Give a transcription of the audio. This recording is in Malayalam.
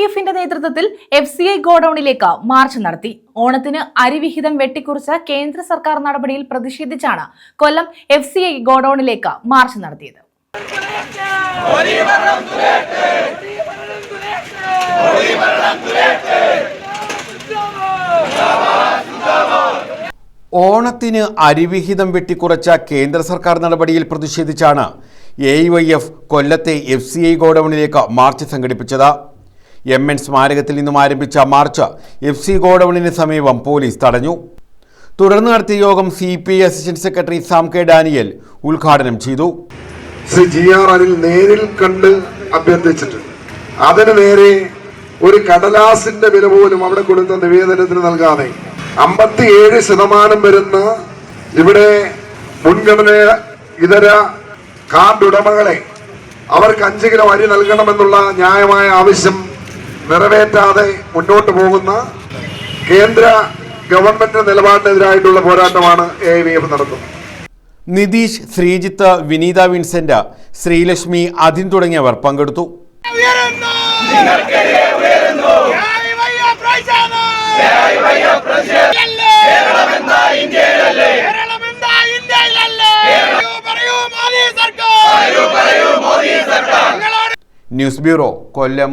എഫിന്റെ നേതൃത്വത്തിൽ FCI ഗോഡൌണിലേക്ക് മാർച്ച് നടത്തി. ഓണത്തിന് അരിവിഹിതം വെട്ടിക്കുറച്ച കേന്ദ്ര സർക്കാർ നടപടിയിൽ പ്രതിഷേധിച്ചാണ് കൊല്ലം FCI ഗോഡൌണിലേക്ക് മാർച്ച് നടത്തിയത്. ഓണത്തിന് അരിവിഹിതം വെട്ടിക്കുറച്ച കേന്ദ്ര സർക്കാർ നടപടിയിൽ പ്രതിഷേധിച്ചാണ് AYF കൊല്ലത്തെ FCI ഗോഡൌണിലേക്ക് മാർച്ച് സംഘടിപ്പിച്ചത്. MN സ്മാരകത്തിൽ നിന്നും ആരംഭിച്ച മാർച്ച് FC ഗോഡൌണിന് സമീപം പോലീസ് തടഞ്ഞു. തുടർന്ന് നടത്തിയ യോഗം CPI assistant secretary Sam K Daniel ഉദ്ഘാടനം ചെയ്തു. നേരിൽ കണ്ട് അഭ്യർത്ഥിച്ചിട്ടുണ്ട്. അതിന് നേരെ ഒരു കടലാസിന്റെ വില പോലും അവിടെ കൊടുത്ത നിവേദനത്തിന് നൽകാതെ 57% വരുന്ന ഇവിടെ മുൻഗണന ഇതര കാർഡ് ഉടമകളെ അവർക്ക് 5 കിലോ അരി നൽകണമെന്നുള്ള ന്യായമായ ആവശ്യം നിറവേറ്റാതെ മുന്നോട്ട് പോകുന്ന കേന്ദ്ര ഗവൺമെന്റ് നിലപാടിനെതിരായിട്ടുള്ള പോരാട്ടമാണ് AYF നടത്തുന്നത്. നിതീഷ്, ശ്രീജിത്ത്, വിനീത വിൻസെന്റ്, ശ്രീലക്ഷ്മി, അതിൻ തുടങ്ങിയവർ പങ്കെടുത്തു. ന്യൂസ് ബ്യൂറോ, കൊല്ലം.